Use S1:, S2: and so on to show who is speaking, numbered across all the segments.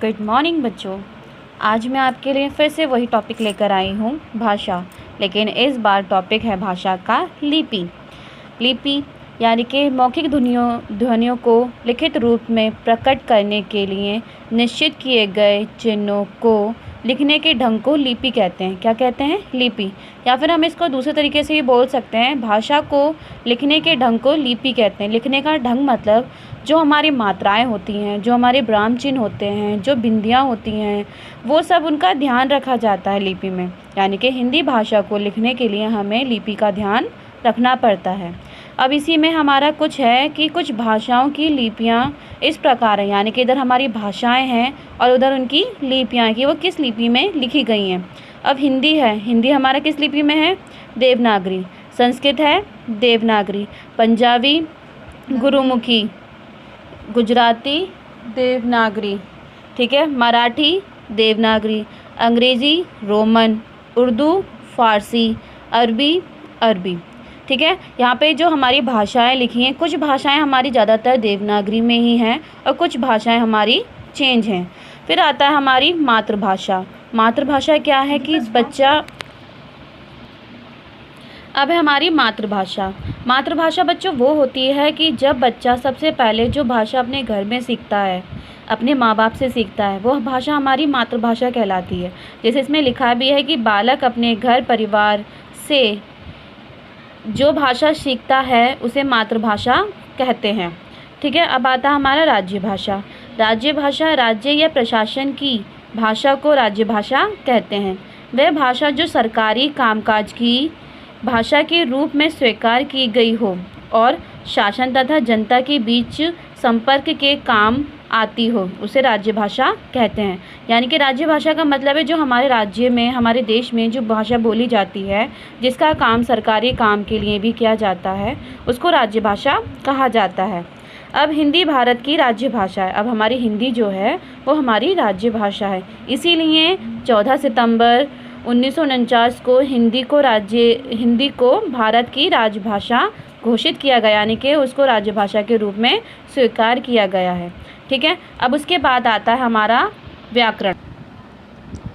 S1: Good morning बच्चों। आज मैं आपके लिए फिर से वही टॉपिक लेकर आई हूँ, भाषा। लेकिन इस बार टॉपिक है भाषा का लिपि। लिपि यानी कि मौखिक ध्वनियों को लिखित रूप में प्रकट करने के लिए निश्चित किए गए चिन्हों को लिखने के ढंग को लिपि कहते हैं। क्या कहते हैं? लिपि। या फिर हम इसको दूसरे तरीके से भी बोल सकते हैं, भाषा को लिखने के ढंग को लिपि कहते हैं। लिखने का ढंग मतलब जो हमारी मात्राएं होती हैं, जो हमारे ब्राह्म चिन्ह होते हैं, जो बिंदियाँ होती हैं, वो सब उनका ध्यान रखा जाता है लिपि में। यानी कि हिंदी भाषा को लिखने के लिए हमें लिपि का ध्यान रखना पड़ता है। अब इसी में हमारा कुछ है कि कुछ भाषाओं की लिपियाँ इस प्रकार हैं, यानी कि इधर हमारी भाषाएं हैं और उधर उनकी लिपियाँ हैं कि वो किस लिपि में लिखी गई हैं। अब हिंदी है, हिंदी हमारा किस लिपि में है? देवनागरी। संस्कृत है देवनागरी। पंजाबी गुरुमुखी। गुजराती देवनागरी, ठीक है। मराठी देवनागरी। अंग्रेज़ी रोमन। उर्दू फ़ारसी। अरबी, ठीक है। यहाँ पे जो हमारी भाषाएं लिखी हैं, कुछ भाषाएं हमारी ज़्यादातर देवनागरी में ही हैं और कुछ भाषाएं हमारी चेंज हैं। फिर आता है हमारी मातृभाषा। मातृभाषा क्या है कि बच्चा, अब है हमारी मातृभाषा। मातृभाषा बच्चों वो होती है कि जब बच्चा सबसे पहले जो भाषा अपने घर में सीखता है, अपने माँ बाप से सीखता है, वह भाषा हमारी मातृभाषा कहलाती है। जैसे इसमें लिखा भी है कि बालक अपने घर परिवार से जो भाषा सीखता है उसे मातृभाषा कहते हैं, ठीक है। अब आता है हमारा राज्य भाषा। राज्य भाषा राज्य या प्रशासन की भाषा को राज्य भाषा कहते हैं। वह भाषा जो सरकारी कामकाज की भाषा के रूप में स्वीकार की गई हो और शासन तथा जनता के बीच संपर्क के काम आती हो, उसे राज्य भाषा कहते हैं। यानी कि राज्य भाषा का मतलब है जो हमारे राज्य में, हमारे देश में जो भाषा बोली जाती है, जिसका काम सरकारी काम के लिए भी किया जाता है, उसको राज्य भाषा कहा जाता है। अब हिंदी भारत की राज्य भाषा है। अब हमारी हिंदी जो है वो हमारी राज्य भाषा है। इसीलिए 14 सितंबर 1949 को हिंदी को भारत की राजभाषा घोषित किया गया, यानी कि उसको राज्य भाषा के रूप में स्वीकार किया गया है, ठीक है। अब उसके बाद आता है हमारा व्याकरण।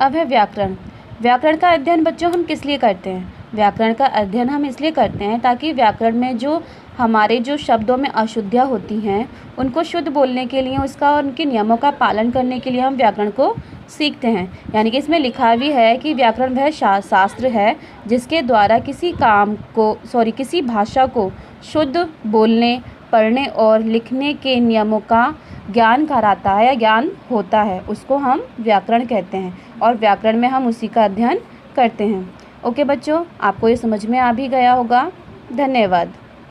S1: अब है व्याकरण। व्याकरण का अध्ययन बच्चों हम किस लिए करते हैं? व्याकरण का अध्ययन हम इसलिए करते हैं ताकि व्याकरण में जो हमारे जो शब्दों में अशुद्धियाँ होती हैं उनको शुद्ध बोलने के लिए, उसका और उनके नियमों का पालन करने के लिए हम व्याकरण को सीखते हैं। यानी कि इसमें लिखा भी है कि व्याकरण वह शास्त्र है जिसके द्वारा किसी भाषा को शुद्ध बोलने, पढ़ने और लिखने के नियमों का ज्ञान कराता है या ज्ञान होता है, उसको हम व्याकरण कहते हैं। और व्याकरण में हम उसी का अध्ययन करते हैं। ओके बच्चों, आपको ये समझ में आ भी गया होगा। धन्यवाद।